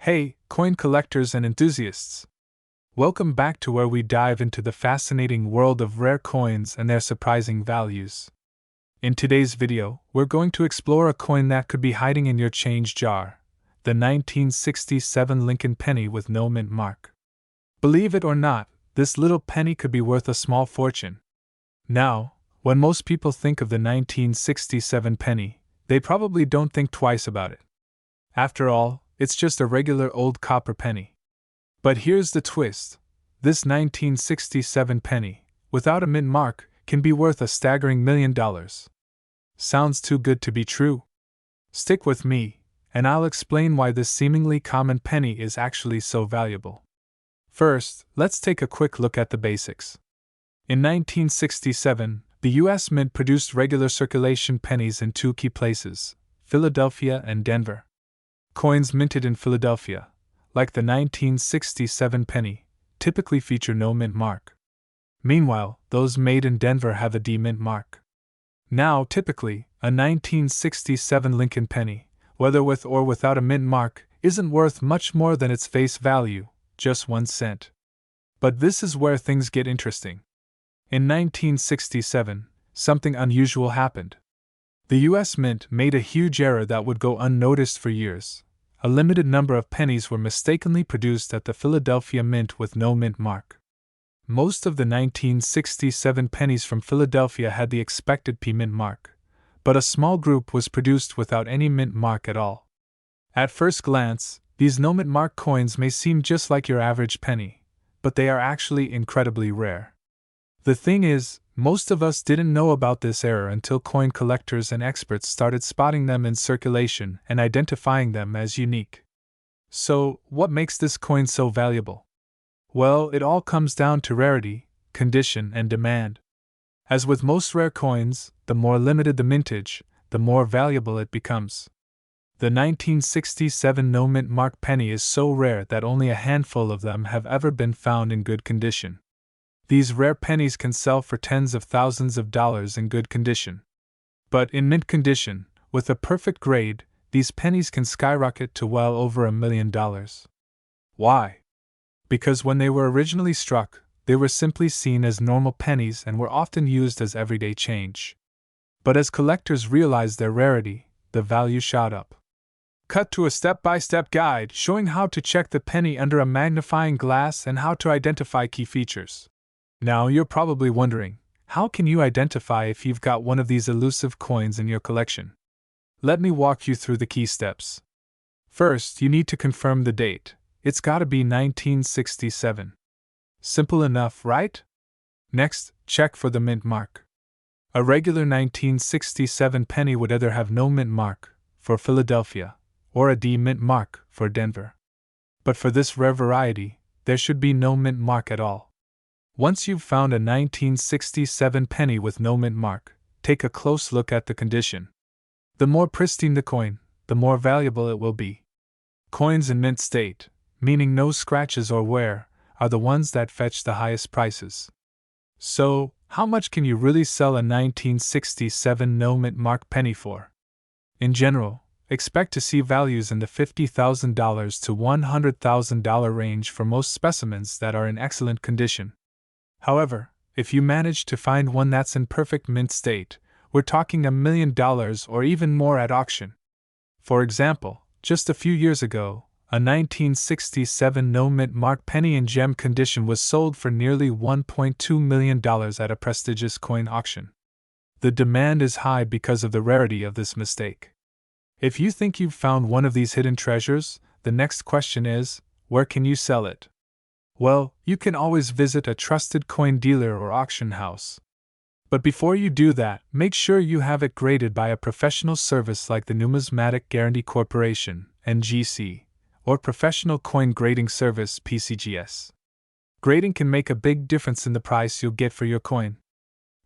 Hey, coin collectors and enthusiasts! Welcome back to where we dive into the fascinating world of rare coins and their surprising values. In today's video, we're going to explore a coin that could be hiding in your change jar, the 1967 Lincoln penny with no mint mark. Believe it or not, this little penny could be worth a small fortune. Now, when most people think of the 1967 penny, they probably don't think twice about it. After all, it's just a regular old copper penny. But here's the twist. This 1967 penny, without a mint mark, can be worth a staggering $1 million. Sounds too good to be true? Stick with me, and I'll explain why this seemingly common penny is actually so valuable. First, let's take a quick look at the basics. In 1967, the U.S. Mint produced regular circulation pennies in two key places, Philadelphia and Denver. Coins minted in Philadelphia, like the 1967 penny, typically feature no mint mark. Meanwhile, those made in Denver have a D mint mark. Now, typically, a 1967 Lincoln penny, whether with or without a mint mark, isn't worth much more than its face value, just 1 cent. But this is where things get interesting. In 1967, something unusual happened. The U.S. Mint made a huge error that would go unnoticed for years. A limited number of pennies were mistakenly produced at the Philadelphia Mint with no mint mark. Most of the 1967 pennies from Philadelphia had the expected P mint mark, but a small group was produced without any mint mark at all. At first glance, these no mint mark coins may seem just like your average penny, but they are actually incredibly rare. The thing is, most of us didn't know about this error until coin collectors and experts started spotting them in circulation and identifying them as unique. So, what makes this coin so valuable? Well, it all comes down to rarity, condition, and demand. As with most rare coins, the more limited the mintage, the more valuable it becomes. The 1967 no mint mark penny is so rare that only a handful of them have ever been found in good condition. These rare pennies can sell for tens of thousands of dollars in good condition. But in mint condition, with a perfect grade, these pennies can skyrocket to well over $1 million. Why? Because when they were originally struck, they were simply seen as normal pennies and were often used as everyday change. But as collectors realized their rarity, the value shot up. Cut to a step-by-step guide showing how to check the penny under a magnifying glass and how to identify key features. Now you're probably wondering, how can you identify if you've got one of these elusive coins in your collection? Let me walk you through the key steps. First, you need to confirm the date. It's gotta be 1967. Simple enough, right? Next, check for the mint mark. A regular 1967 penny would either have no mint mark, for Philadelphia, or a D mint mark, for Denver. But for this rare variety, there should be no mint mark at all. Once you've found a 1967 penny with no mint mark, take a close look at the condition. The more pristine the coin, the more valuable it will be. Coins in mint state, meaning no scratches or wear, are the ones that fetch the highest prices. So, how much can you really sell a 1967 no mint mark penny for? In general, expect to see values in the $50,000 to $100,000 range for most specimens that are in excellent condition. However, if you manage to find one that's in perfect mint state, we're talking $1 million or even more at auction. For example, just a few years ago, a 1967 no mint mark penny in gem condition was sold for nearly $1.2 million at a prestigious coin auction. The demand is high because of the rarity of this mistake. If you think you've found one of these hidden treasures, the next question is, where can you sell it? Well, you can always visit a trusted coin dealer or auction house. But before you do that, make sure you have it graded by a professional service like the Numismatic Guarantee Corporation, NGC, or Professional Coin Grading Service, PCGS. Grading can make a big difference in the price you'll get for your coin.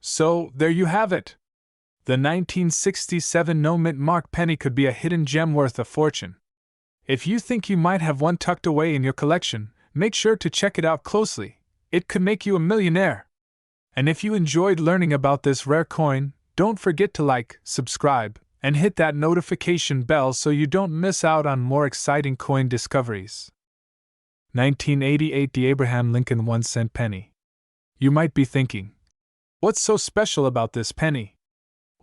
So, there you have it! The 1967 no mint mark penny could be a hidden gem worth a fortune. If you think you might have one tucked away in your collection, make sure to check it out closely. It could make you a millionaire. And if you enjoyed learning about this rare coin, don't forget to like, subscribe, And hit that notification bell so you don't miss out on more exciting coin discoveries. 1988 The Abraham Lincoln 1-cent penny. You might be thinking, what's so special about this penny?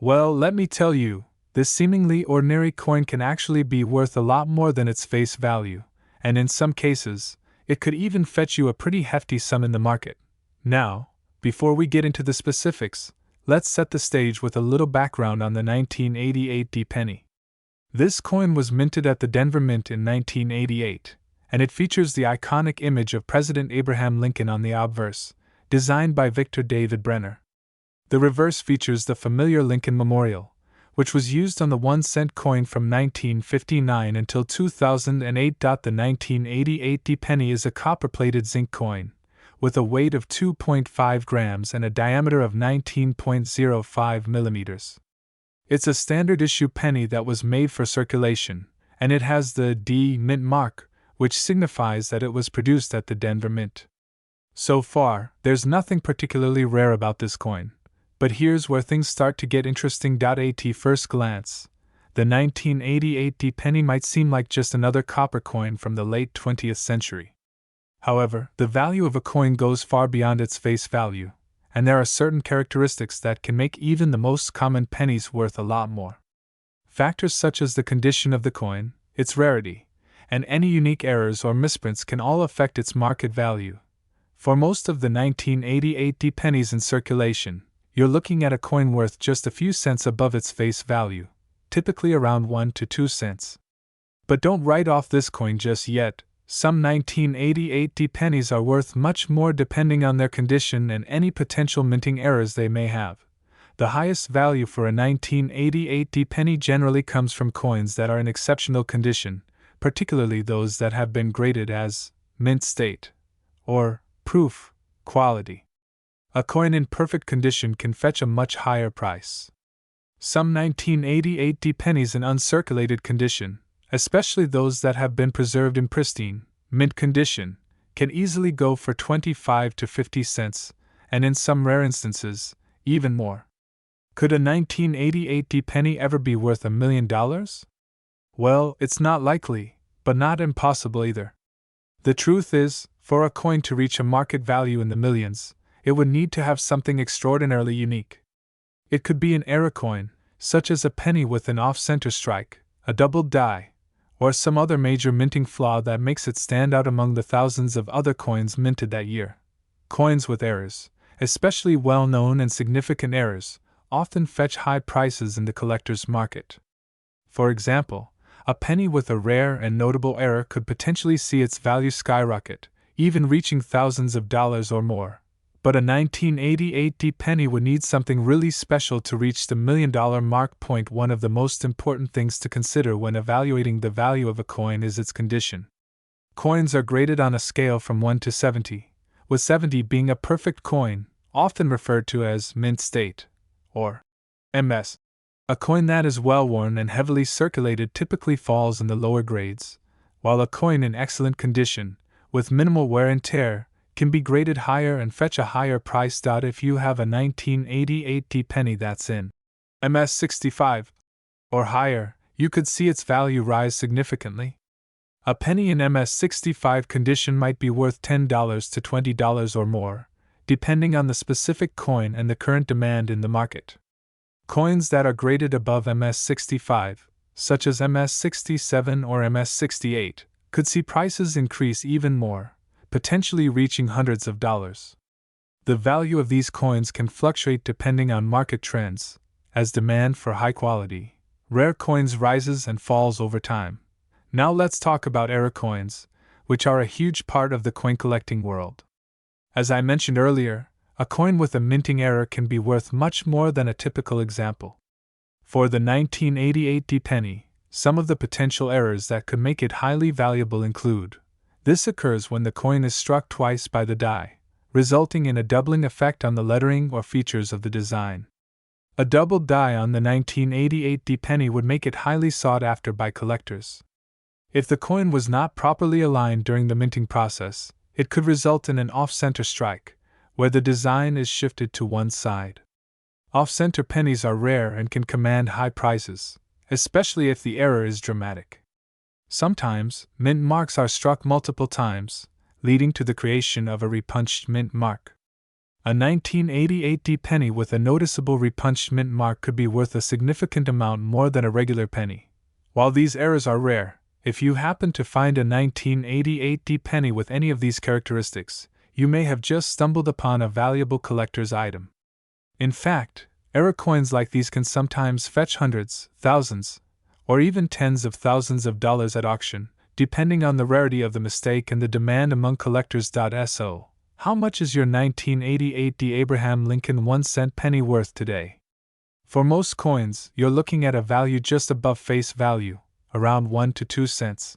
Well, let me tell you, this seemingly ordinary coin can actually be worth a lot more than its face value, and in some cases, it could even fetch you a pretty hefty sum in the market. Now, before we get into the specifics, let's set the stage with a little background on the 1988 D penny. This coin was minted at the Denver Mint in 1988, and it features the iconic image of President Abraham Lincoln on the obverse, designed by Victor David Brenner. The reverse features the familiar Lincoln Memorial, which was used on the 1-cent coin from 1959 until 2008. The 1988 D penny is a copper-plated zinc coin, with a weight of 2.5 grams and a diameter of 19.05 millimeters. It's a standard issue penny that was made for circulation, and it has the D Mint mark, which signifies that it was produced at the Denver Mint. So far, there's nothing particularly rare about this coin, but here's where things start to get interesting. At first glance, the 1988 D penny might seem like just another copper coin from the late 20th century. However, the value of a coin goes far beyond its face value, and there are certain characteristics that can make even the most common pennies worth a lot more. Factors such as the condition of the coin, its rarity, and any unique errors or misprints can all affect its market value. For most of the 1988 D pennies in circulation, you're looking at a coin worth just a few cents above its face value, typically around 1 to 2 cents. But don't write off this coin just yet. Some 1988 D pennies are worth much more depending on their condition and any potential minting errors they may have. The highest value for a 1988 D penny generally comes from coins that are in exceptional condition, particularly those that have been graded as mint state or proof quality. A coin in perfect condition can fetch a much higher price. Some 1988 D pennies in uncirculated condition, especially those that have been preserved in pristine, mint condition, can easily go for 25 to 50 cents, and in some rare instances, even more. Could a 1988 D penny ever be worth $1 million? Well, it's not likely, but not impossible either. The truth is, for a coin to reach a market value in the millions, it would need to have something extraordinarily unique. It could be an error coin, such as a penny with an off-center strike, a doubled die, or some other major minting flaw that makes it stand out among the thousands of other coins minted that year. Coins with errors, especially well-known and significant errors, often fetch high prices in the collector's market. For example, a penny with a rare and notable error could potentially see its value skyrocket, even reaching thousands of dollars or more. But a 1988 D penny would need something really special to reach the $1 million mark. One of the most important things to consider when evaluating the value of a coin is its condition. Coins are graded on a scale from 1 to 70, with 70 being a perfect coin, often referred to as mint state, or MS. A coin that is well worn and heavily circulated typically falls in the lower grades, while a coin in excellent condition, with minimal wear and tear, can be graded higher and fetch a higher price. If you have a 1988 D penny that's in MS 65 or higher, you could see its value rise significantly. A penny in MS 65 condition might be worth $10 to $20 or more, depending on the specific coin and the current demand in the market. Coins that are graded above MS 65, such as MS 67 or MS 68, could see prices increase even more, potentially reaching hundreds of dollars. The value of these coins can fluctuate depending on market trends, as demand for high-quality, rare coins rises and falls over time. Now let's talk about error coins, which are a huge part of the coin collecting world. As I mentioned earlier, a coin with a minting error can be worth much more than a typical example. For the 1988 D penny, some of the potential errors that could make it highly valuable include: this occurs when the coin is struck twice by the die, resulting in a doubling effect on the lettering or features of the design. A doubled die on the 1988 D penny would make it highly sought after by collectors. If the coin was not properly aligned during the minting process, it could result in an off-center strike, where the design is shifted to one side. Off-center pennies are rare and can command high prices, especially if the error is dramatic. Sometimes, mint marks are struck multiple times, leading to the creation of a repunched mint mark. A 1988 penny with a noticeable repunched mint mark could be worth a significant amount more than a regular penny. While these errors are rare, if you happen to find a 1988 penny with any of these characteristics, you may have just stumbled upon a valuable collector's item. In fact, error coins like these can sometimes fetch hundreds, thousands, or even tens of thousands of dollars at auction, depending on the rarity of the mistake and the demand among collectors. So, how much is your 1988 Abraham Lincoln 1-cent penny worth today? For most coins, you're looking at a value just above face value, around 1 to 2 cents.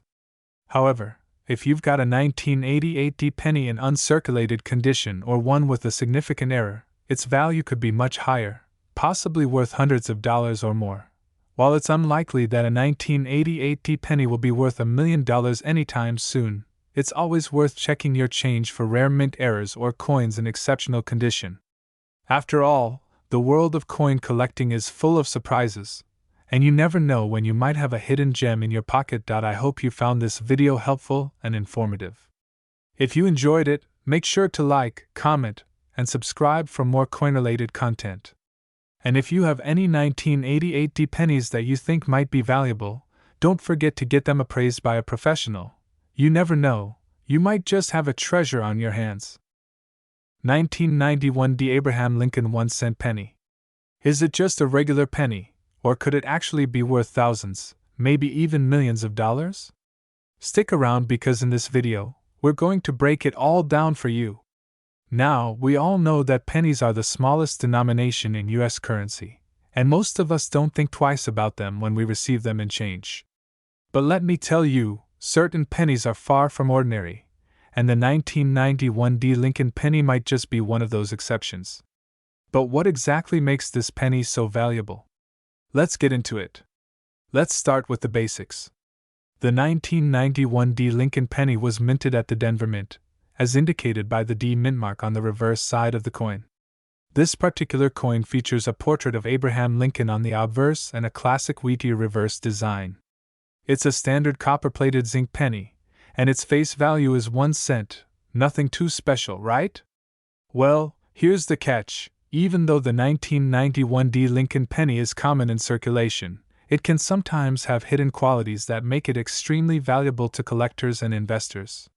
However, if you've got a 1988 penny in uncirculated condition or one with a significant error, its value could be much higher, possibly worth hundreds of dollars or more. While it's unlikely that a 1988 penny will be worth $1 million anytime soon, it's always worth checking your change for rare mint errors or coins in exceptional condition. After all, the world of coin collecting is full of surprises, and you never know when you might have a hidden gem in your pocket. I hope you found this video helpful and informative. If you enjoyed it, make sure to like, comment, and subscribe for more coin-related content. And if you have any 1988 pennies that you think might be valuable, don't forget to get them appraised by a professional. You never know, you might just have a treasure on your hands. 1991 Abraham Lincoln 1-cent penny. Is it just a regular penny, or could it actually be worth thousands, maybe even millions of dollars? Stick around because in this video, we're going to break it all down for you. Now, we all know that pennies are the smallest denomination in US currency, and most of us don't think twice about them when we receive them in change. But let me tell you, certain pennies are far from ordinary, and the 1991 Lincoln penny might just be one of those exceptions. But what exactly makes this penny so valuable? Let's get into it. Let's start with the basics. The 1991 Lincoln penny was minted at the Denver Mint, as indicated by the D mint mark on the reverse side of the coin. This particular coin features a portrait of Abraham Lincoln on the obverse and a classic Wheatear reverse design. It's a standard copper-plated zinc penny, and its face value is 1 cent, nothing too special, right? Well, here's the catch. Even though the 1991 Lincoln penny is common in circulation, it can sometimes have hidden qualities that make it extremely valuable to collectors and investors.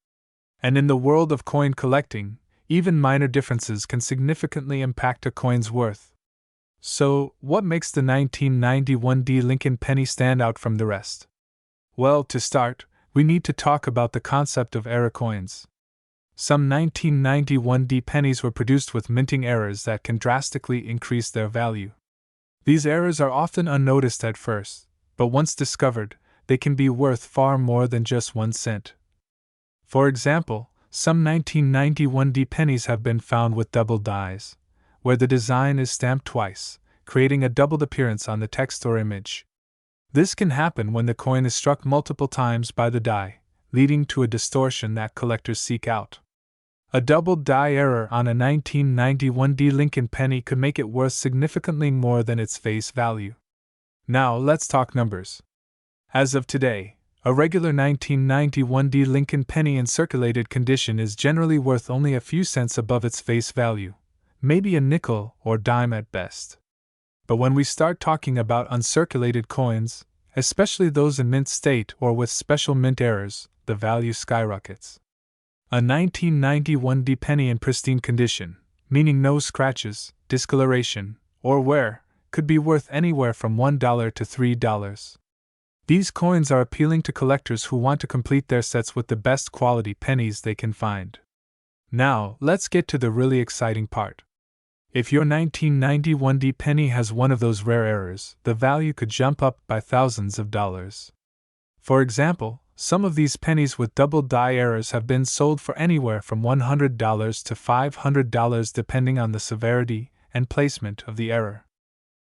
And in the world of coin collecting, even minor differences can significantly impact a coin's worth. So, what makes the 1991 Lincoln penny stand out from the rest? Well, to start, we need to talk about the concept of error coins. Some 1991 pennies were produced with minting errors that can drastically increase their value. These errors are often unnoticed at first, but once discovered, they can be worth far more than just 1 cent. For example, some 1991 pennies have been found with doubled dies, where the design is stamped twice, creating a doubled appearance on the text or image. This can happen when the coin is struck multiple times by the die, leading to a distortion that collectors seek out. A doubled die error on a 1991 Lincoln penny could make it worth significantly more than its face value. Now let's talk numbers. As of today, a regular 1991 Lincoln penny in circulated condition is generally worth only a few cents above its face value, maybe a nickel or dime at best. But when we start talking about uncirculated coins, especially those in mint state or with special mint errors, the value skyrockets. A 1991 penny in pristine condition, meaning no scratches, discoloration, or wear, could be worth anywhere from $1 to $3. These coins are appealing to collectors who want to complete their sets with the best quality pennies they can find. Now, let's get to the really exciting part. If your 1991 penny has one of those rare errors, the value could jump up by thousands of dollars. For example, some of these pennies with double die errors have been sold for anywhere from $100 to $500 depending on the severity and placement of the error.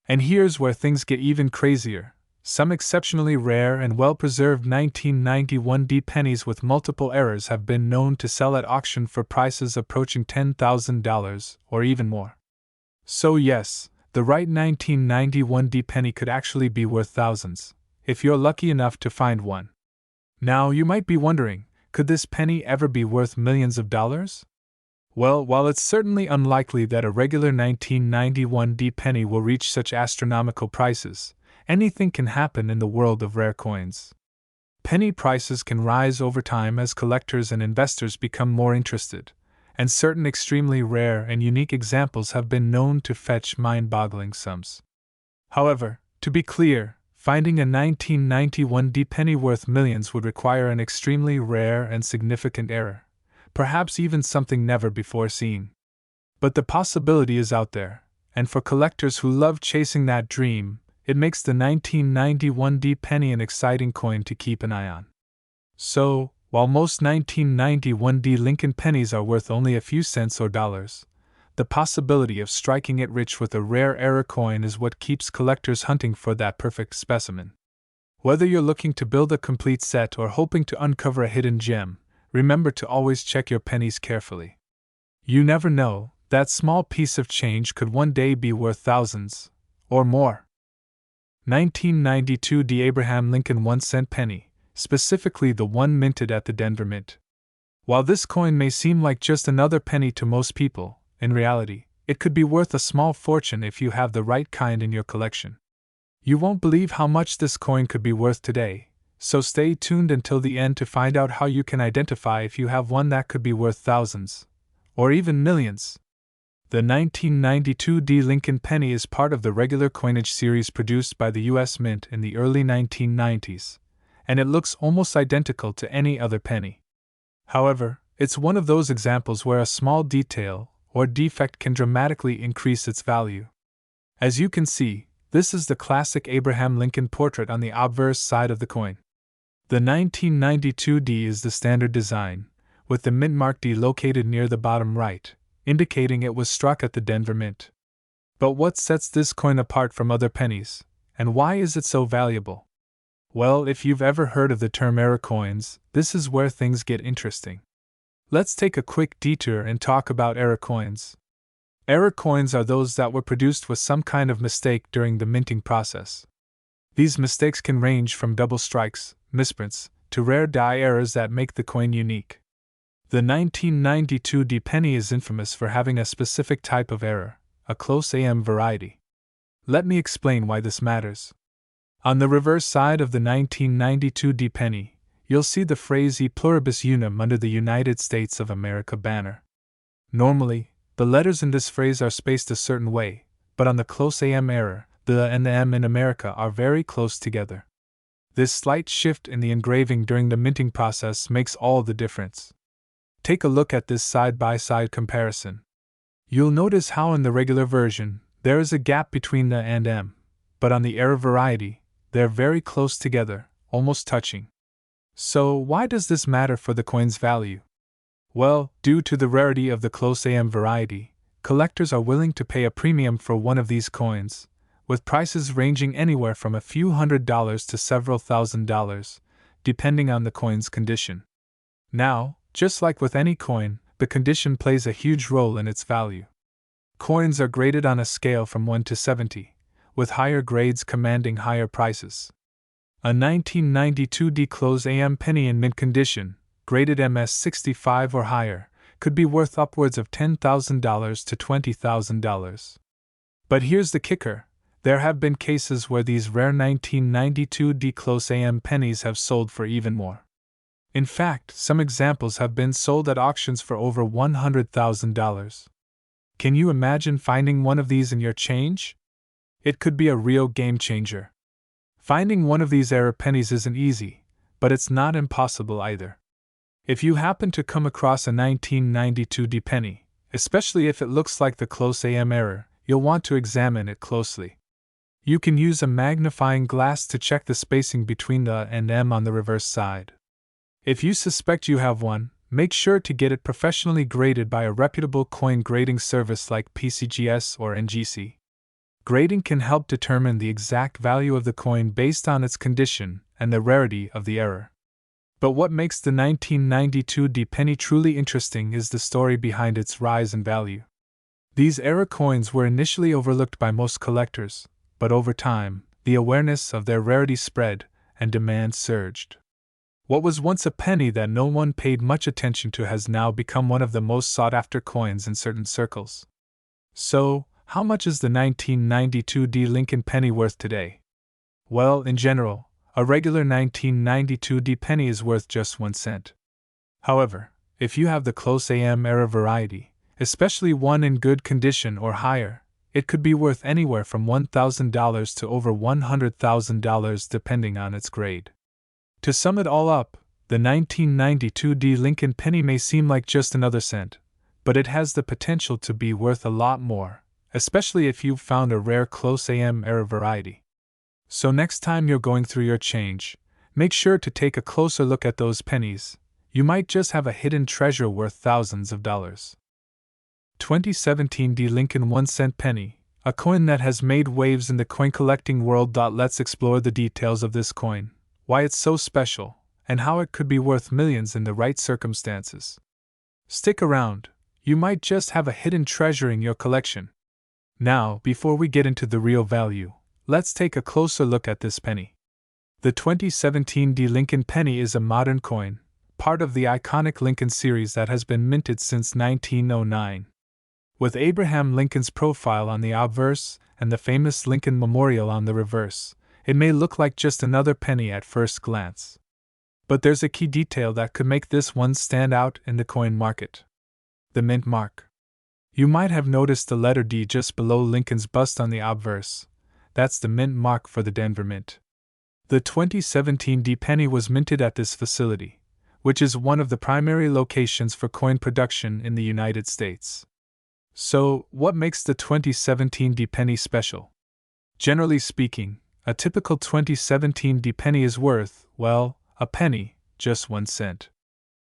And here's where things get even crazier. Some exceptionally rare and well-preserved 1991 pennies with multiple errors have been known to sell at auction for prices approaching $10,000 or even more. So yes, the right 1991 penny could actually be worth thousands, if you're lucky enough to find one. Now, you might be wondering, could this penny ever be worth millions of dollars? Well, while it's certainly unlikely that a regular 1991 penny will reach such astronomical prices, anything can happen in the world of rare coins. Penny prices can rise over time as collectors and investors become more interested, and certain extremely rare and unique examples have been known to fetch mind-boggling sums. However, to be clear, finding a 1991 penny worth millions would require an extremely rare and significant error, perhaps even something never before seen. But the possibility is out there, and for collectors who love chasing that dream, it makes the 1991 penny an exciting coin to keep an eye on. So, while most 1991 Lincoln pennies are worth only a few cents or dollars, the possibility of striking it rich with a rare error coin is what keeps collectors hunting for that perfect specimen. Whether you're looking to build a complete set or hoping to uncover a hidden gem, remember to always check your pennies carefully. You never know, that small piece of change could one day be worth thousands, or more. 1992 Abraham Lincoln 1-cent penny, specifically the one minted at the Denver Mint. While this coin may seem like just another penny to most people, in reality, it could be worth a small fortune if you have the right kind in your collection. You won't believe how much this coin could be worth today, so stay tuned until the end to find out how you can identify if you have one that could be worth thousands, or even millions. The 1992 Lincoln penny is part of the regular coinage series produced by the U.S. Mint in the early 1990s, and it looks almost identical to any other penny. However, it's one of those examples where a small detail or defect can dramatically increase its value. As you can see, this is the classic Abraham Lincoln portrait on the obverse side of the coin. The 1992 is the standard design, with the mint mark D located near the bottom right, indicating it was struck at the Denver Mint. But what sets this coin apart from other pennies, and why is it so valuable? Well, if you've ever heard of the term error coins, this is where things get interesting. Let's take a quick detour and talk about error coins. Error coins are those that were produced with some kind of mistake during the minting process. These mistakes can range from double strikes, misprints, to rare die errors that make the coin unique. The 1992 penny is infamous for having a specific type of error, a close AM variety. Let me explain why this matters. On the reverse side of the 1992 penny, you'll see the phrase E pluribus unum under the United States of America banner. Normally, the letters in this phrase are spaced a certain way, but on the close AM error, the and the M in America are very close together. This slight shift in the engraving during the minting process makes all the difference. Take a look at this side-by-side comparison. You'll notice how in the regular version, there is a gap between the and M, but on the error variety, they're very close together, almost touching. So, why does this matter for the coin's value? Well, due to the rarity of the close AM variety, collectors are willing to pay a premium for one of these coins, with prices ranging anywhere from a few $100s to several $1,000s, depending on the coin's condition. Now, just like with any coin, the condition plays a huge role in its value. Coins are graded on a scale from 1 to 70, with higher grades commanding higher prices. A 1992 close AM penny in mint condition, graded MS 65 or higher, could be worth upwards of $10,000 to $20,000. But here's the kicker: there have been cases where these rare 1992 close AM pennies have sold for even more. In fact, some examples have been sold at auctions for over $100,000. Can you imagine finding one of these in your change? It could be a real game changer. Finding one of these error pennies isn't easy, but it's not impossible either. If you happen to come across a 1992 penny, especially if it looks like the close AM error, you'll want to examine it closely. You can use a magnifying glass to check the spacing between the and M on the reverse side. If you suspect you have one, make sure to get it professionally graded by a reputable coin grading service like PCGS or NGC. Grading can help determine the exact value of the coin based on its condition and the rarity of the error. But what makes the 1992 penny truly interesting is the story behind its rise in value. These error coins were initially overlooked by most collectors, but over time, the awareness of their rarity spread, and demand surged. What was once a penny that no one paid much attention to has now become one of the most sought-after coins in certain circles. So, how much is the 1992 D Lincoln penny worth today? Well, in general, a regular 1992 D penny is worth just 1 cent. However, if you have the close AM era variety, especially one in good condition or higher, it could be worth anywhere from $1,000 to over $100,000 depending on its grade. To sum it all up, the 1992 D Lincoln penny may seem like just another cent, but it has the potential to be worth a lot more, especially if you've found a rare close AM era variety. So next time you're going through your change, make sure to take a closer look at those pennies. You might just have a hidden treasure worth thousands of dollars. 2017 D Lincoln 1 cent penny, a coin that has made waves in the coin collecting world. Let's explore the details of this coin, why it's so special, and how it could be worth millions in the right circumstances. Stick around, you might just have a hidden treasure in your collection. Now, before we get into the real value, let's take a closer look at this penny. The 2017 D Lincoln penny is a modern coin, part of the iconic Lincoln series that has been minted since 1909. With Abraham Lincoln's profile on the obverse and the famous Lincoln Memorial on the reverse, it may look like just another penny at first glance. But there's a key detail that could make this one stand out in the coin market: the mint mark. You might have noticed the letter D just below Lincoln's bust on the obverse. That's the mint mark for the Denver Mint. The 2017 D penny was minted at this facility, which is one of the primary locations for coin production in the United States. So, what makes the 2017 D penny special? Generally speaking, a typical 2017 D penny is worth, well, a penny, just 1 cent.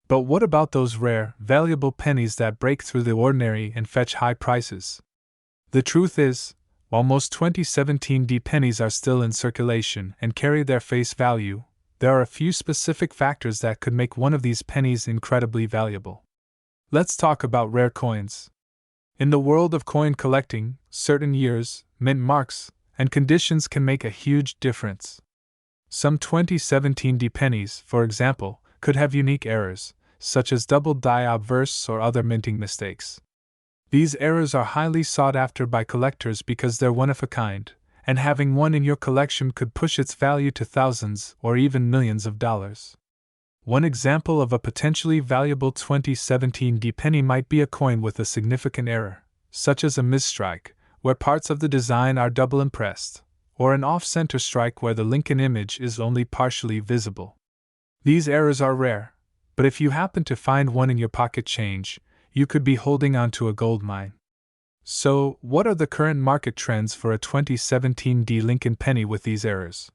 But what about those rare, valuable pennies that break through the ordinary and fetch high prices? The truth is, while most 2017 D pennies are still in circulation and carry their face value, there are a few specific factors that could make one of these pennies incredibly valuable. Let's talk about rare coins. In the world of coin collecting, certain years, mint marks, and conditions can make a huge difference. Some 2017 D pennies, for example, could have unique errors, such as double die obverse or other minting mistakes. These errors are highly sought after by collectors because they're one of a kind, and having one in your collection could push its value to thousands or even millions of dollars. One example of a potentially valuable 2017 D penny might be a coin with a significant error, such as a misstrike, where parts of the design are double impressed, or an off-center strike where the Lincoln image is only partially visible. These errors are rare, but if you happen to find one in your pocket change, you could be holding onto a gold mine. So, what are the current market trends for a 2017 D Lincoln penny with these errors?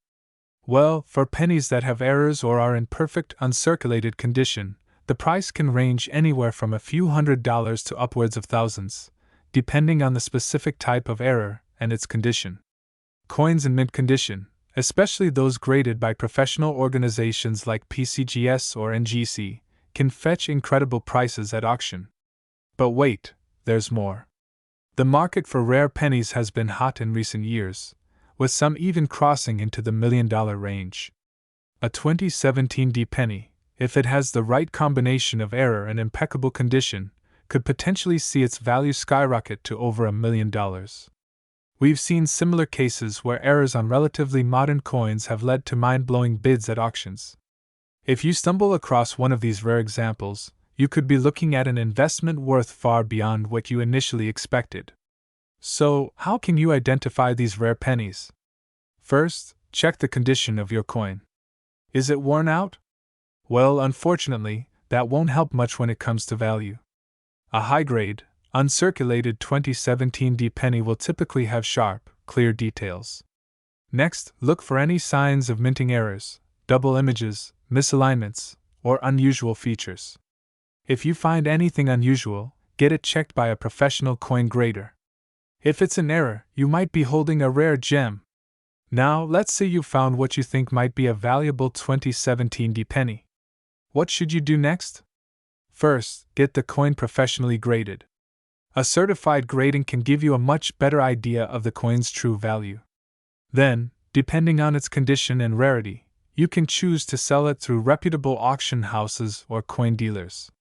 Well, for pennies that have errors or are in perfect uncirculated condition, the price can range anywhere from a few $100s to upwards of thousands, depending on the specific type of error and its condition. Coins in mint condition, especially those graded by professional organizations like PCGS or NGC, can fetch incredible prices at auction. But wait, there's more. The market for rare pennies has been hot in recent years, with some even crossing into the $1 million range. A 2017 D penny, if it has the right combination of error and impeccable condition, could potentially see its value skyrocket to over $1 million. We've seen similar cases where errors on relatively modern coins have led to mind-blowing bids at auctions. If you stumble across one of these rare examples, you could be looking at an investment worth far beyond what you initially expected. So, how can you identify these rare pennies? First, check the condition of your coin. Is it worn out? Well, unfortunately, that won't help much when it comes to value. A high-grade, uncirculated 2017 D penny will typically have sharp, clear details. Next, look for any signs of minting errors, double images, misalignments, or unusual features. If you find anything unusual, get it checked by a professional coin grader. If it's an error, you might be holding a rare gem. Now, let's say you found what you think might be a valuable 2017 D penny. What should you do next? First, get the coin professionally graded. A certified grading can give you a much better idea of the coin's true value. Then, depending on its condition and rarity, you can choose to sell it through reputable auction houses or coin dealers.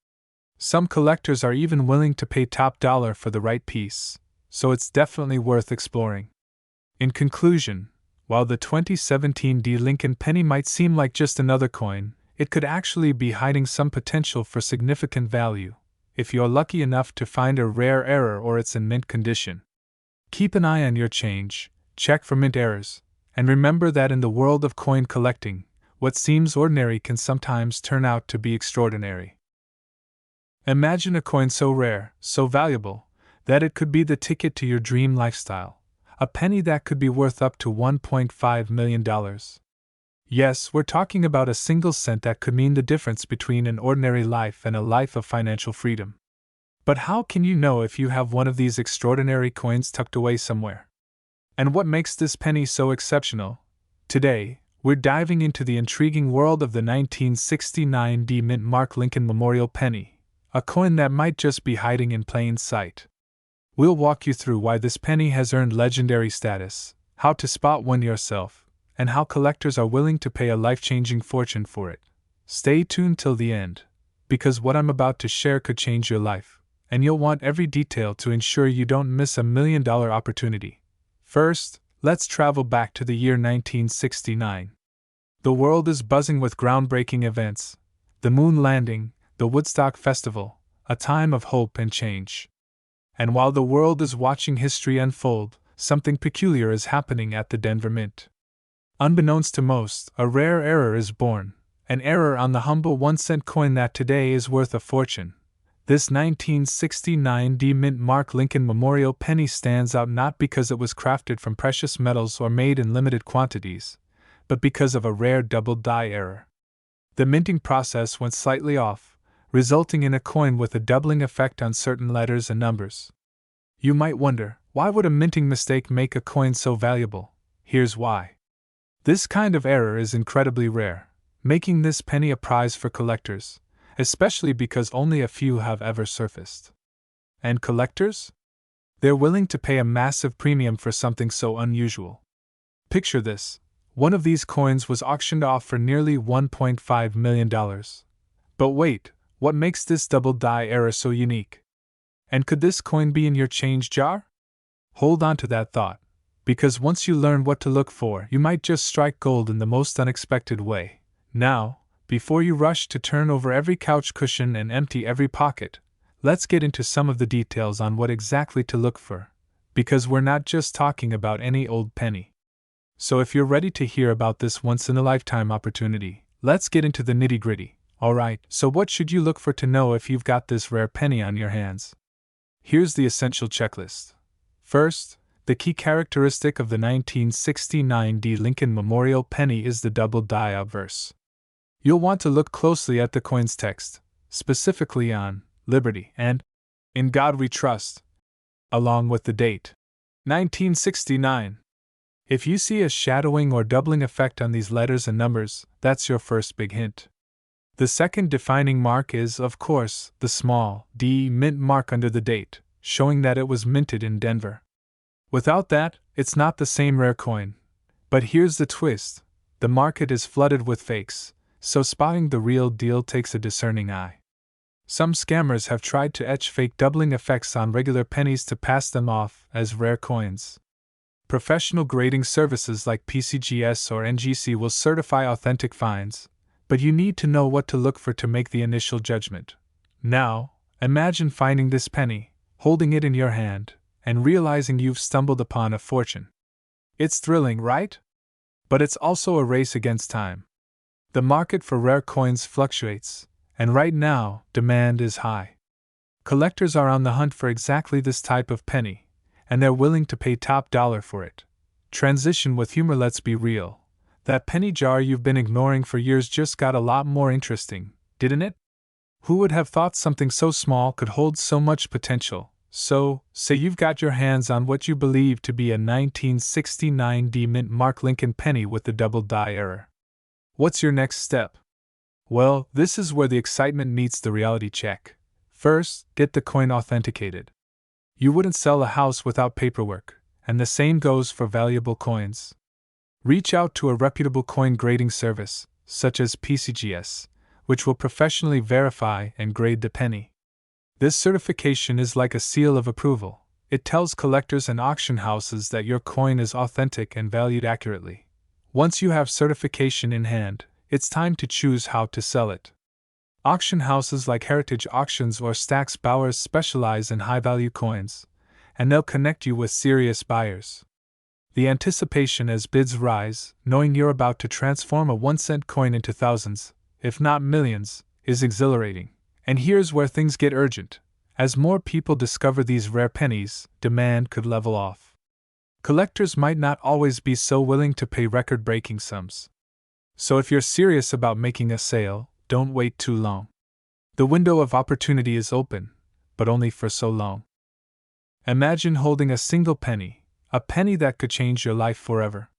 Some collectors are even willing to pay top dollar for the right piece, so it's definitely worth exploring. In conclusion, while the 2017 D. Lincoln penny might seem like just another coin, it could actually be hiding some potential for significant value, if you're lucky enough to find a rare error or it's in mint condition. Keep an eye on your change, check for mint errors, and remember that in the world of coin collecting, what seems ordinary can sometimes turn out to be extraordinary. Imagine a coin so rare, so valuable, that it could be the ticket to your dream lifestyle, a penny that could be worth up to $1.5 million. Yes, we're talking about a single cent that could mean the difference between an ordinary life and a life of financial freedom. But how can you know if you have one of these extraordinary coins tucked away somewhere? And what makes this penny so exceptional? Today, we're diving into the intriguing world of the 1969 D. Mint Mark Lincoln Memorial Penny, a coin that might just be hiding in plain sight. We'll walk you through why this penny has earned legendary status, how to spot one yourself, and how collectors are willing to pay a life-changing fortune for it. Stay tuned till the end, because what I'm about to share could change your life, and you'll want every detail to ensure you don't miss a $1 million opportunity. First, let's travel back to the year 1969. The world is buzzing with groundbreaking events: the moon landing, the Woodstock Festival, a time of hope and change. And while the world is watching history unfold, something peculiar is happening at the Denver Mint. Unbeknownst to most, a rare error is born, an error on the humble 1-cent coin that today is worth a fortune. This 1969 D. Mint Mark Lincoln Memorial Penny stands out not because it was crafted from precious metals or made in limited quantities, but because of a rare double die error. The minting process went slightly off, resulting in a coin with a doubling effect on certain letters and numbers. You might wonder, why would a minting mistake make a coin so valuable? Here's why. This kind of error is incredibly rare, making this penny a prize for collectors, especially because only a few have ever surfaced. And collectors? They're willing to pay a massive premium for something so unusual. Picture this: one of these coins was auctioned off for nearly $1.5 million. But wait, what makes this double die error so unique? And could this coin be in your change jar? Hold on to that thought, because once you learn what to look for, you might just strike gold in the most unexpected way. Now, before you rush to turn over every couch cushion and empty every pocket, let's get into some of the details on what exactly to look for, because we're not just talking about any old penny. So if you're ready to hear about this once-in-a-lifetime opportunity, let's get into the nitty-gritty. Alright, so what should you look for to know if you've got this rare penny on your hands? Here's the essential checklist. First, the key characteristic of the 1969 D. Lincoln Memorial Penny is the double die obverse. You'll want to look closely at the coin's text, specifically on Liberty and In God We Trust, along with the date, 1969. If you see a shadowing or doubling effect on these letters and numbers, that's your first big hint. The second defining mark is, of course, the small D mint mark under the date, showing that it was minted in Denver. Without that, it's not the same rare coin. But here's the twist: the market is flooded with fakes, so spotting the real deal takes a discerning eye. Some scammers have tried to etch fake doubling effects on regular pennies to pass them off as rare coins. Professional grading services like PCGS or NGC will certify authentic finds, but you need to know what to look for to make the initial judgment. Now, imagine finding this penny, holding it in your hand, and realizing you've stumbled upon a fortune. It's thrilling, right? But it's also a race against time. The market for rare coins fluctuates, and right now, demand is high. Collectors are on the hunt for exactly this type of penny, and they're willing to pay top dollar for it. Transition with humor, let's be real. That penny jar you've been ignoring for years just got a lot more interesting, didn't it? Who would have thought something so small could hold so much potential? So, say you've got your hands on what you believe to be a 1969 D. Mint Mark Lincoln penny with the double die error. What's your next step? Well, this is where the excitement meets the reality check. First, get the coin authenticated. You wouldn't sell a house without paperwork, and the same goes for valuable coins. Reach out to a reputable coin grading service, such as PCGS, which will professionally verify and grade the penny. This certification is like a seal of approval. It tells collectors and auction houses that your coin is authentic and valued accurately. Once you have certification in hand, it's time to choose how to sell it. Auction houses like Heritage Auctions or Stack's Bowers specialize in high-value coins, and they'll connect you with serious buyers. The anticipation as bids rise, knowing you're about to transform a 1-cent coin into thousands, if not millions, is exhilarating. And here's where things get urgent. As more people discover these rare pennies, demand could level off. Collectors might not always be so willing to pay record-breaking sums. So if you're serious about making a sale, don't wait too long. The window of opportunity is open, but only for so long. Imagine holding a single penny, a penny that could change your life forever.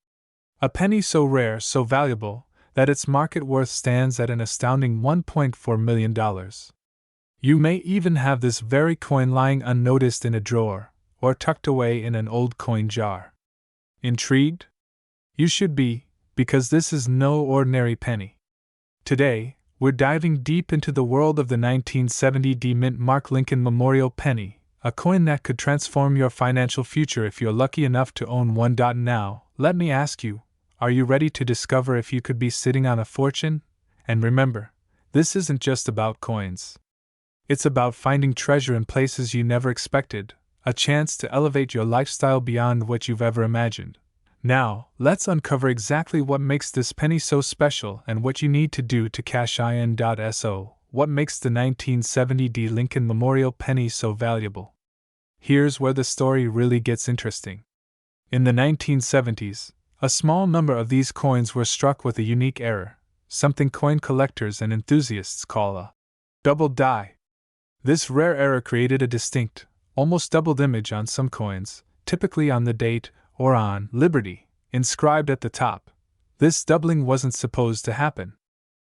A penny so rare, so valuable, that its market worth stands at an astounding $1.4 million. You may even have this very coin lying unnoticed in a drawer, or tucked away in an old coin jar. Intrigued? You should be, because this is no ordinary penny. Today, we're diving deep into the world of the 1970 D Mint Mark Lincoln Memorial Penny, a coin that could transform your financial future if you're lucky enough to own one. Now, let me ask you, are you ready to discover if you could be sitting on a fortune? And remember, this isn't just about coins. It's about finding treasure in places you never expected, a chance to elevate your lifestyle beyond what you've ever imagined. Now, let's uncover exactly what makes this penny so special and what you need to do to cash in. So, what makes the 1970 D Lincoln Memorial Penny so valuable? Here's where the story really gets interesting. In the 1970s, a small number of these coins were struck with a unique error, something coin collectors and enthusiasts call a double die. This rare error created a distinct, almost doubled image on some coins, typically on the date or on Liberty, inscribed at the top. This doubling wasn't supposed to happen.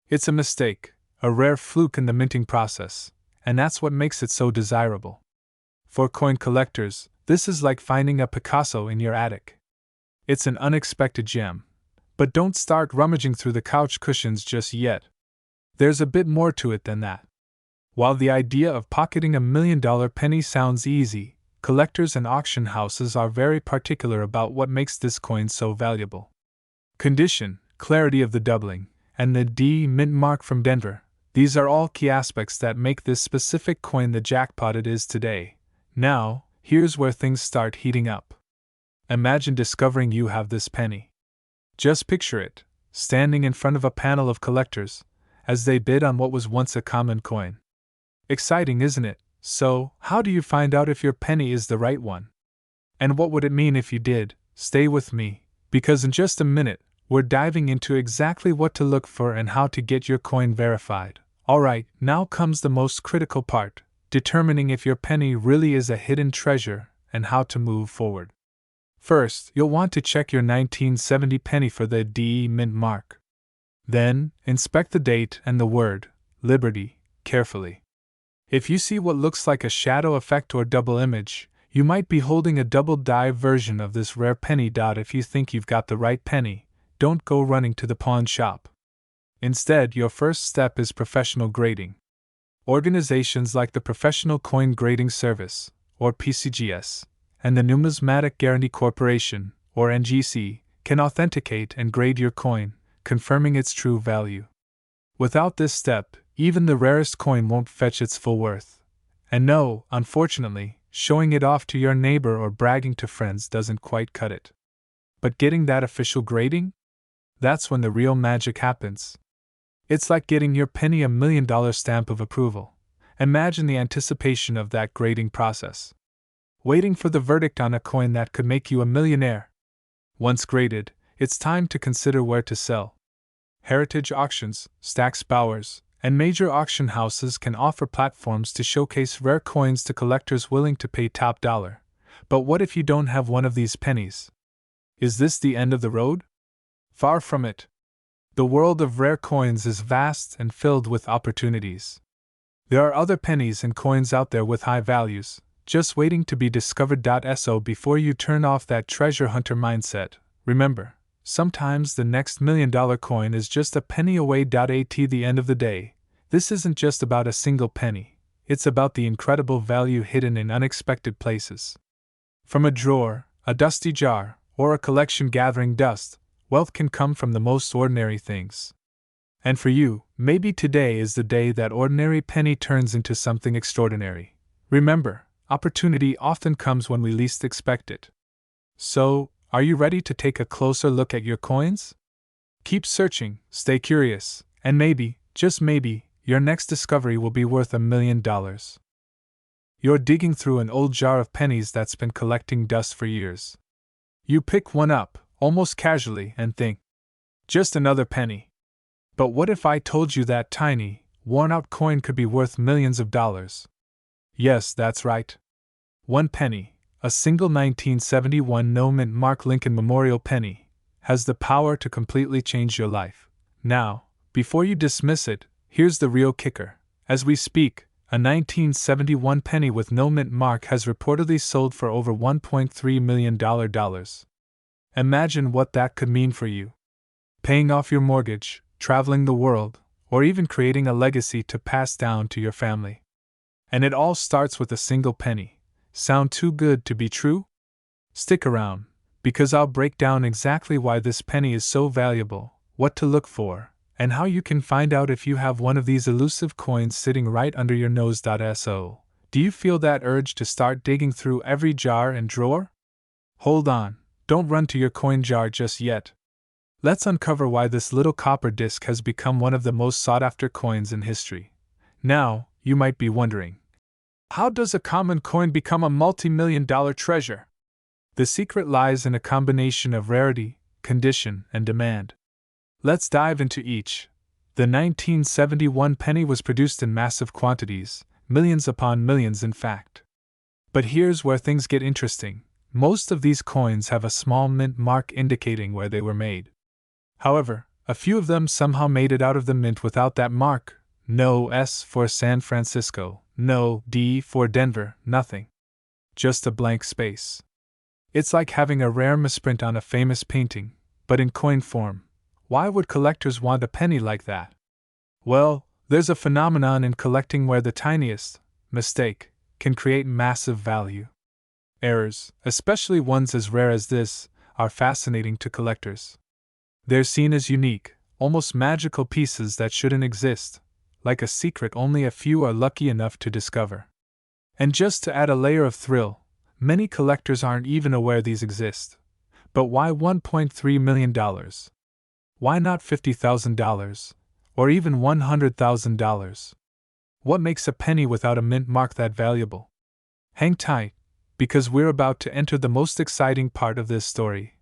It's a mistake, a rare fluke in the minting process, and that's what makes it so desirable. For coin collectors, this is like finding a Picasso in your attic. It's an unexpected gem. But don't start rummaging through the couch cushions just yet. There's a bit more to it than that. While the idea of pocketing $1 million penny sounds easy, collectors and auction houses are very particular about what makes this coin so valuable. Condition, clarity of the doubling, and the D Mint mark from Denver, these are all key aspects that make this specific coin the jackpot it is today. Now, here's where things start heating up. Imagine discovering you have this penny. Just picture it, standing in front of a panel of collectors, as they bid on what was once a common coin. Exciting, isn't it? So, how do you find out if your penny is the right one? And what would it mean if you did? Stay with me, because in just a minute, we're diving into exactly what to look for and how to get your coin verified. Alright, now comes the most critical part, determining if your penny really is a hidden treasure and how to move forward. First, you'll want to check your 1970 penny for the D Mint mark. Then, inspect the date and the word, Liberty, carefully. If you see what looks like a shadow effect or double image, you might be holding a double die version of this rare penny. If you think you've got the right penny, don't go running to the pawn shop. Instead, your first step is professional grading. Organizations like the Professional Coin Grading Service, or PCGS, and the Numismatic Guarantee Corporation, or NGC, can authenticate and grade your coin, confirming its true value. Without this step, even the rarest coin won't fetch its full worth. And no, unfortunately, showing it off to your neighbor or bragging to friends doesn't quite cut it. But getting that official grading? That's when the real magic happens. It's like getting your penny $1 million stamp of approval. Imagine the anticipation of that grading process. Waiting for the verdict on a coin that could make you a millionaire. Once graded, it's time to consider where to sell. Heritage Auctions, Stack's Bowers, and major auction houses can offer platforms to showcase rare coins to collectors willing to pay top dollar. But what if you don't have one of these pennies? Is this the end of the road? Far from it. The world of rare coins is vast and filled with opportunities. There are other pennies and coins out there with high values, just waiting to be discovered. So before you turn off that treasure hunter mindset, remember, sometimes the next $1,000,000 coin is just a penny away. At the end of the day, this isn't just about a single penny, it's about the incredible value hidden in unexpected places. From a drawer, a dusty jar, or a collection gathering dust, wealth can come from the most ordinary things. And for you, maybe today is the day that ordinary penny turns into something extraordinary. Remember, opportunity often comes when we least expect it. So, are you ready to take a closer look at your coins? Keep searching, stay curious, and maybe, just maybe, your next discovery will be worth $1,000,000. You're digging through an old jar of pennies that's been collecting dust for years. You pick one up, almost casually, and think, just another penny. But what if I told you that tiny, worn-out coin could be worth millions of dollars? Yes, that's right. One penny, a single 1971 no-mint Mark Lincoln Memorial penny, has the power to completely change your life. Now, before you dismiss it, here's the real kicker. As we speak, a 1971 penny with no mint mark has reportedly sold for over $1.3 million. Imagine what that could mean for you. Paying off your mortgage, traveling the world, or even creating a legacy to pass down to your family. And it all starts with a single penny. Sound too good to be true? Stick around, because I'll break down exactly why this penny is so valuable, what to look for, and how you can find out if you have one of these elusive coins sitting right under your nose. So, do you feel that urge to start digging through every jar and drawer? Hold on, don't run to your coin jar just yet. Let's uncover why this little copper disc has become one of the most sought-after coins in history. Now, you might be wondering, how does a common coin become a multi-million-dollar treasure? The secret lies in a combination of rarity, condition, and demand. Let's dive into each. The 1971 penny was produced in massive quantities, millions upon millions in fact. But here's where things get interesting. Most of these coins have a small mint mark indicating where they were made. However, a few of them somehow made it out of the mint without that mark. No S for San Francisco, no D for Denver, nothing. Just a blank space. It's like having a rare misprint on a famous painting, but in coin form. Why would collectors want a penny like that? Well, there's a phenomenon in collecting where the tiniest mistake can create massive value. Errors, especially ones as rare as this, are fascinating to collectors. They're seen as unique, almost magical pieces that shouldn't exist, like a secret only a few are lucky enough to discover. And just to add a layer of thrill, many collectors aren't even aware these exist. But why $1.3 million? Why not $50,000, or even $100,000? What makes a penny without a mint mark that valuable? Hang tight, because we're about to enter the most exciting part of this story.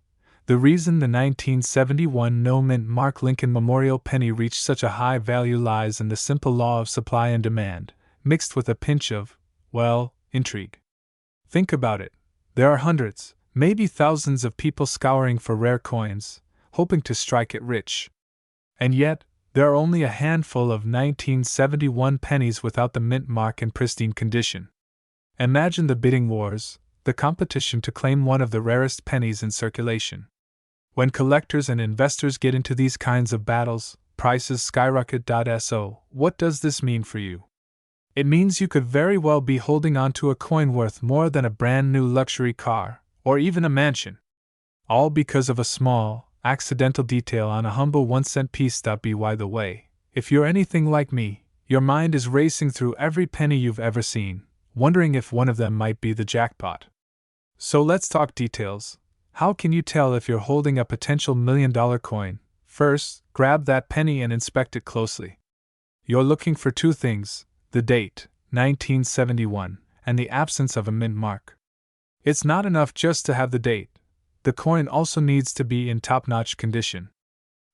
The reason the 1971 no-mint Mark Lincoln Memorial penny reached such a high value lies in the simple law of supply and demand, mixed with a pinch of, well, intrigue. Think about it. There are hundreds, maybe thousands of people scouring for rare coins, hoping to strike it rich. And yet, there are only a handful of 1971 pennies without the mint mark in pristine condition. Imagine the bidding wars, the competition to claim one of the rarest pennies in circulation. When collectors and investors get into these kinds of battles, prices skyrocket. So, what does this mean for you? It means you could very well be holding on to a coin worth more than a brand new luxury car, or even a mansion. All because of a small, accidental detail on a humble 1-cent piece. By the way, if you're anything like me, your mind is racing through every penny you've ever seen, wondering if one of them might be the jackpot. So let's talk details. How can you tell if you're holding a potential $1 million coin? First, grab that penny and inspect it closely. You're looking for two things: the date, 1971, and the absence of a mint mark. It's not enough just to have the date. The coin also needs to be in top-notch condition.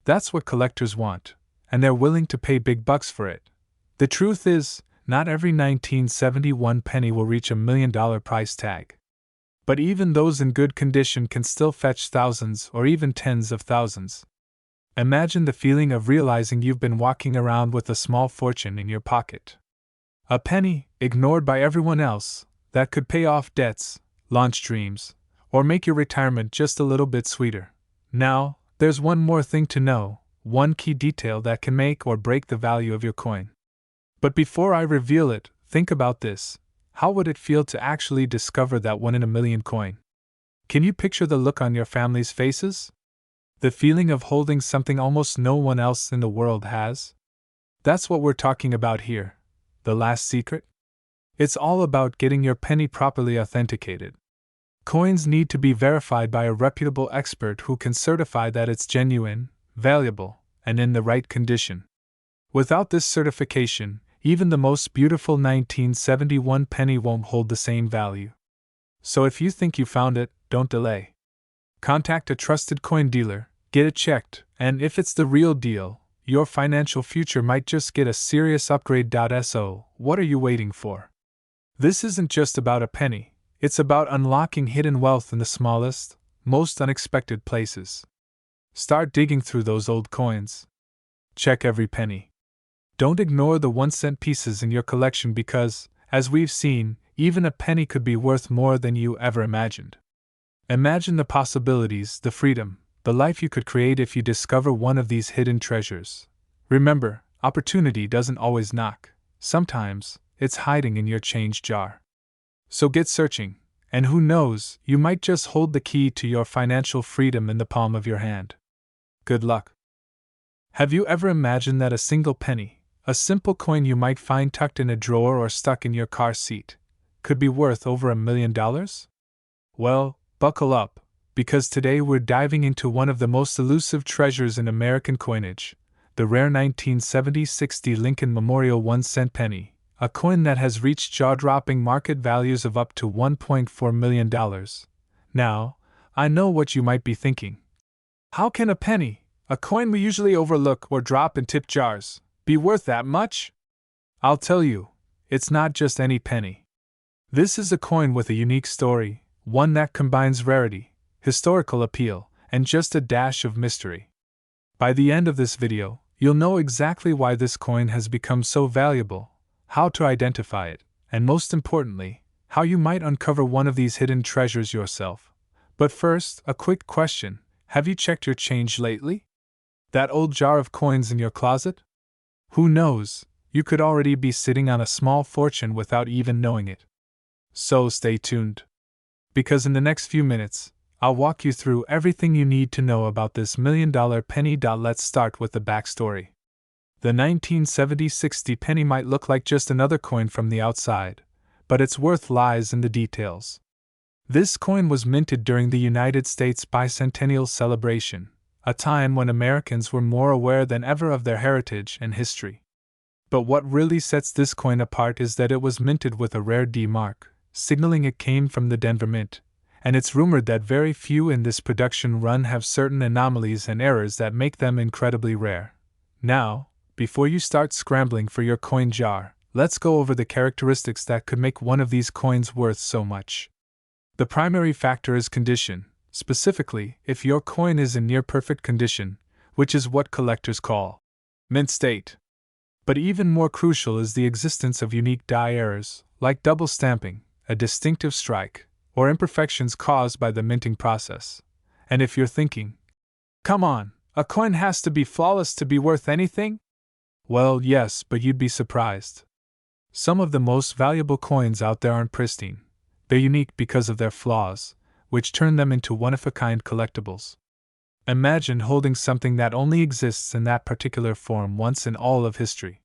That's what collectors want, and they're willing to pay big bucks for it. The truth is, not every 1971 penny will reach $1 million price tag. But even those in good condition can still fetch thousands or even tens of thousands. Imagine the feeling of realizing you've been walking around with a small fortune in your pocket. A penny, ignored by everyone else, that could pay off debts, launch dreams, or make your retirement just a little bit sweeter. Now, there's one more thing to know, one key detail that can make or break the value of your coin. But before I reveal it, think about this. How would it feel to actually discover that 1 in a million coin? Can you picture the look on your family's faces? The feeling of holding something almost no one else in the world has? That's what we're talking about here. The last secret? It's all about getting your penny properly authenticated. Coins need to be verified by a reputable expert who can certify that it's genuine, valuable, and in the right condition. Without this certification, even the most beautiful 1971 penny won't hold the same value. So if you think you found it, don't delay. Contact a trusted coin dealer, get it checked, and if it's the real deal, your financial future might just get a serious upgrade. So, what are you waiting for? This isn't just about a penny, it's about unlocking hidden wealth in the smallest, most unexpected places. Start digging through those old coins. Check every penny. Don't ignore the 1-cent pieces in your collection because, as we've seen, even a penny could be worth more than you ever imagined. Imagine the possibilities, the freedom, the life you could create if you discover one of these hidden treasures. Remember, opportunity doesn't always knock. Sometimes, it's hiding in your change jar. So get searching, and who knows, you might just hold the key to your financial freedom in the palm of your hand. Good luck. Have you ever imagined that a single penny, a simple coin you might find tucked in a drawer or stuck in your car seat, could be worth over $1 million? Well, buckle up, because today we're diving into one of the most elusive treasures in American coinage, the rare 1970-60 Lincoln Memorial 1-cent penny, a coin that has reached jaw-dropping market values of up to $1.4 million. Now, I know what you might be thinking. How can a penny, a coin we usually overlook or drop in tip jars, be worth that much? I'll tell you, it's not just any penny. This is a coin with a unique story, one that combines rarity, historical appeal, and just a dash of mystery. By the end of this video, you'll know exactly why this coin has become so valuable, how to identify it, and most importantly, how you might uncover one of these hidden treasures yourself. But first, a quick question. Have you checked your change lately? That old jar of coins in your closet? Who knows, you could already be sitting on a small fortune without even knowing it. So stay tuned. Because in the next few minutes, I'll walk you through everything you need to know about this $1 million penny. Let's start with the backstory. The 1970-60 penny might look like just another coin from the outside, but its worth lies in the details. This coin was minted during the United States bicentennial celebration, a time when Americans were more aware than ever of their heritage and history. But what really sets this coin apart is that it was minted with a rare D mark, signaling it came from the Denver Mint, and it's rumored that very few in this production run have certain anomalies and errors that make them incredibly rare. Now, before you start scrambling for your coin jar, let's go over the characteristics that could make one of these coins worth so much. The primary factor is condition, specifically if your coin is in near-perfect condition, which is what collectors call mint state. But even more crucial is the existence of unique die errors, like double stamping, a distinctive strike, or imperfections caused by the minting process. And if you're thinking, come on, a coin has to be flawless to be worth anything? Well, yes, but you'd be surprised. Some of the most valuable coins out there aren't pristine. They're unique because of their flaws, which turn them into one-of-a-kind collectibles. Imagine holding something that only exists in that particular form once in all of history.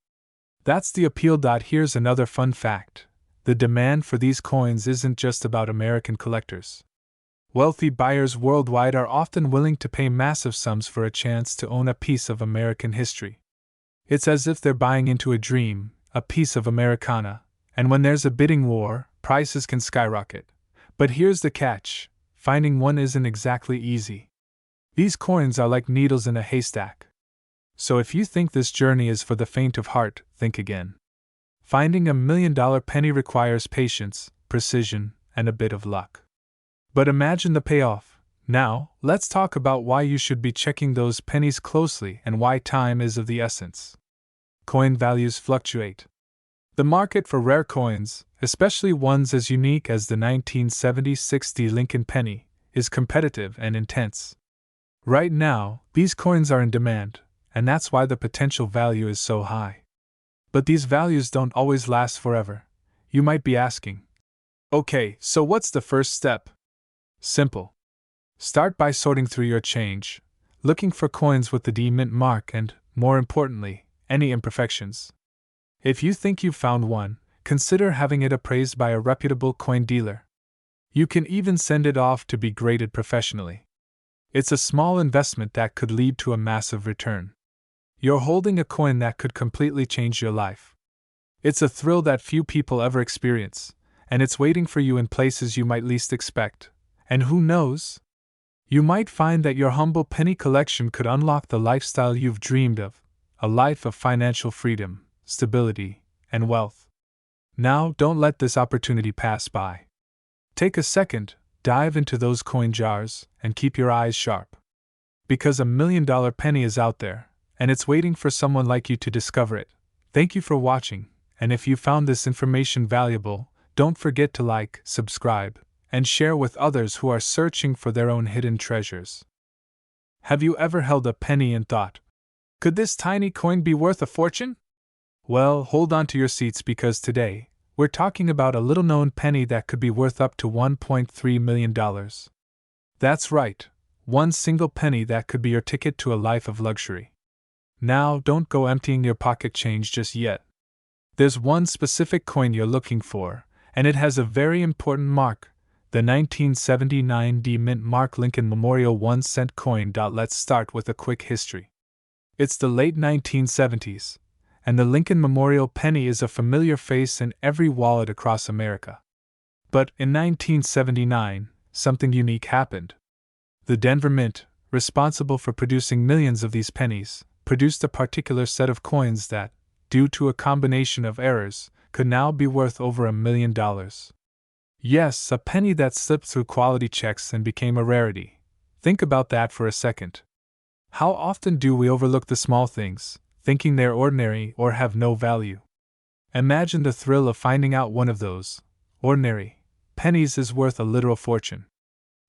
That's the appeal. Here's another fun fact. The demand for these coins isn't just about American collectors. Wealthy buyers worldwide are often willing to pay massive sums for a chance to own a piece of American history. It's as if they're buying into a dream, a piece of Americana, and when there's a bidding war, prices can skyrocket. But here's the catch, finding one isn't exactly easy. These coins are like needles in a haystack. So if you think this journey is for the faint of heart, think again. Finding $1 million penny requires patience, precision, and a bit of luck. But imagine the payoff. Now, let's talk about why you should be checking those pennies closely and why time is of the essence. Coin values fluctuate. The market for rare coins, especially ones as unique as the 1970-60 Lincoln penny, is competitive and intense. Right now, these coins are in demand, and that's why the potential value is so high. But these values don't always last forever. You might be asking, okay, so what's the first step? Simple. Start by sorting through your change, looking for coins with the D mint mark and, more importantly, any imperfections. If you think you've found one, consider having it appraised by a reputable coin dealer. You can even send it off to be graded professionally. It's a small investment that could lead to a massive return. You're holding a coin that could completely change your life. It's a thrill that few people ever experience, and it's waiting for you in places you might least expect. And who knows? You might find that your humble penny collection could unlock the lifestyle you've dreamed of, a life of financial freedom, stability, and wealth. Now, don't let this opportunity pass by. Take a second, dive into those coin jars, and keep your eyes sharp. Because $1 million penny is out there, and it's waiting for someone like you to discover it. Thank you for watching, and if you found this information valuable, don't forget to like, subscribe, and share with others who are searching for their own hidden treasures. Have you ever held a penny and thought, could this tiny coin be worth a fortune? Well, hold on to your seats because today, we're talking about a little-known penny that could be worth up to $1.3 million. That's right, one single penny that could be your ticket to a life of luxury. Now, don't go emptying your pocket change just yet. There's one specific coin you're looking for, and it has a very important mark, the 1979 D Mint Mark Lincoln Memorial 1-cent coin. Let's start with a quick history. It's the late 1970s, and the Lincoln Memorial penny is a familiar face in every wallet across America. But in 1979, something unique happened. The Denver Mint, responsible for producing millions of these pennies, produced a particular set of coins that, due to a combination of errors, could now be worth over $1 million. Yes, a penny that slipped through quality checks and became a rarity. Think about that for a second. How often do we overlook the small things, thinking they're ordinary or have no value? Imagine the thrill of finding out one of those ordinary pennies is worth a literal fortune.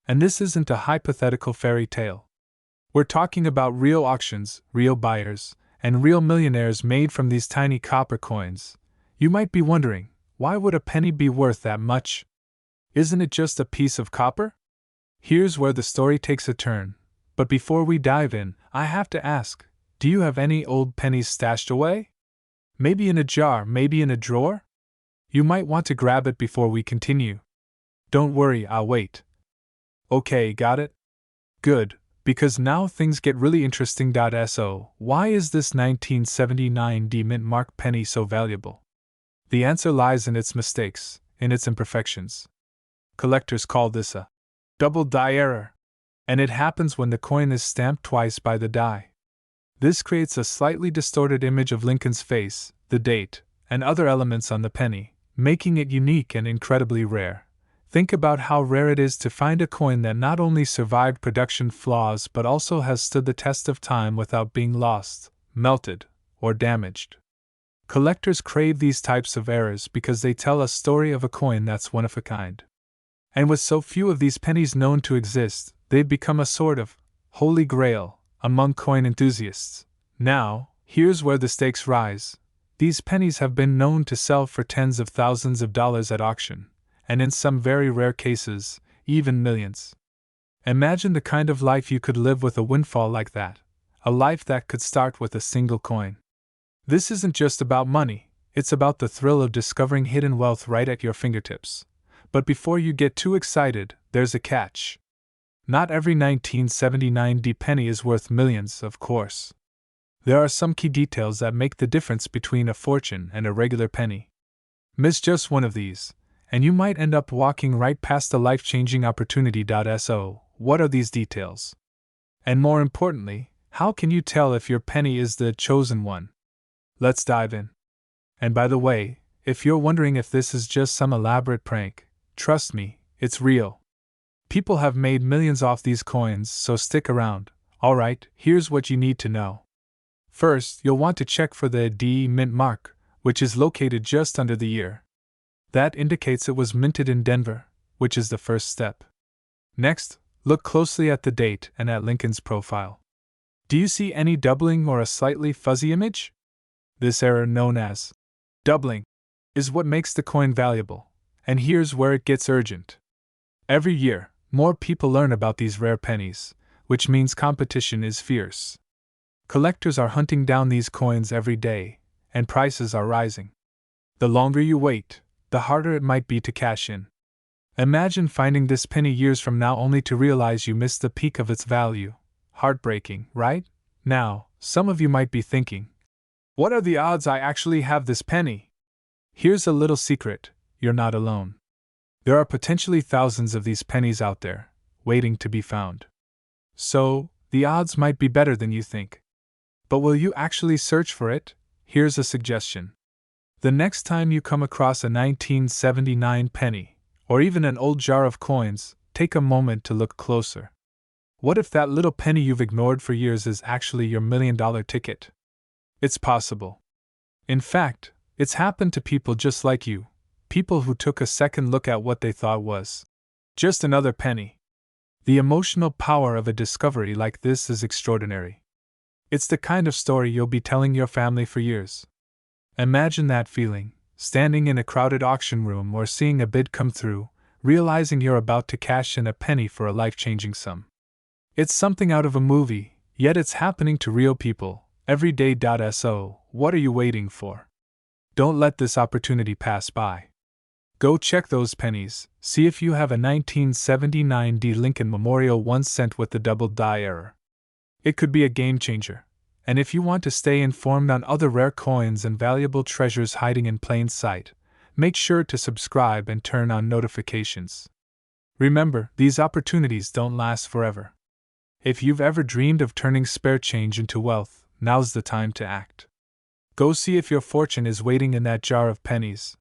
And this isn't a hypothetical fairy tale. We're talking about real auctions, real buyers, and real millionaires made from these tiny copper coins. You might be wondering, why would a penny be worth that much? Isn't it just a piece of copper? Here's where the story takes a turn. But before we dive in, I have to ask, do you have any old pennies stashed away? Maybe in a jar, maybe in a drawer? You might want to grab it before we continue. Don't worry, I'll wait. Okay, got it? Good, because now things get really interesting. So, why is this 1979 D Mint Mark penny so valuable? The answer lies in its mistakes, in its imperfections. Collectors call this a double die error, and it happens when the coin is stamped twice by the die. This creates a slightly distorted image of Lincoln's face, the date, and other elements on the penny, making it unique and incredibly rare. Think about how rare it is to find a coin that not only survived production flaws but also has stood the test of time without being lost, melted, or damaged. Collectors crave these types of errors because they tell a story of a coin that's one of a kind. And with so few of these pennies known to exist, they've become a sort of holy grail among coin enthusiasts. Now, here's where the stakes rise. These pennies have been known to sell for tens of thousands of dollars at auction, and in some very rare cases, even millions. Imagine the kind of life you could live with a windfall like that, a life that could start with a single coin. This isn't just about money, it's about the thrill of discovering hidden wealth right at your fingertips. But before you get too excited, there's a catch. Not every 1979 D penny is worth millions, of course. There are some key details that make the difference between a fortune and a regular penny. Miss just one of these, and you might end up walking right past a life-changing opportunity. So, what are these details? And more importantly, how can you tell if your penny is the chosen one? Let's dive in. And by the way, if you're wondering if this is just some elaborate prank, trust me, it's real. People have made millions off these coins, so stick around. Alright, here's what you need to know. First, you'll want to check for the D Mint mark, which is located just under the year. That indicates it was minted in Denver, which is the first step. Next, Look closely at the date and at Lincoln's profile. Do you see any doubling or a slightly fuzzy image? This error, known as doubling, is what makes the coin valuable, and here's where it gets urgent. Every year, more people learn about these rare pennies, which means competition is fierce. Collectors are hunting down these coins every day, and prices are rising. The longer you wait, the harder it might be to cash in. Imagine finding this penny years from now only to realize you missed the peak of its value. Heartbreaking, right? Now, some of you might be thinking, what are the odds I actually have this penny? Here's a little secret: you're not alone. There are potentially thousands of these pennies out there, waiting to be found. So, the odds might be better than you think. But will you actually search for it? Here's a suggestion. The next time you come across a 1979 penny, or even an old jar of coins, take a moment to look closer. What if that little penny you've ignored for years is actually your $1,000,000 ticket? It's possible. In fact, it's happened to people just like you, people who took a second look at what they thought was just another penny. The emotional power of a discovery like this is extraordinary. It's the kind of story you'll be telling your family for years. Imagine that feeling, standing in a crowded auction room or seeing a bid come through, realizing you're about to cash in a penny for a life-changing sum. It's something out of a movie, yet it's happening to real people, everyday. So, what are you waiting for? Don't let this opportunity pass by. Go check those pennies, see if you have a 1979 D Lincoln Memorial 1 cent with the double die error. It could be a game changer. And if you want to stay informed on other rare coins and valuable treasures hiding in plain sight, make sure to subscribe and turn on notifications. Remember, these opportunities don't last forever. If you've ever dreamed of turning spare change into wealth, now's the time to act. Go see if your fortune is waiting in that jar of pennies.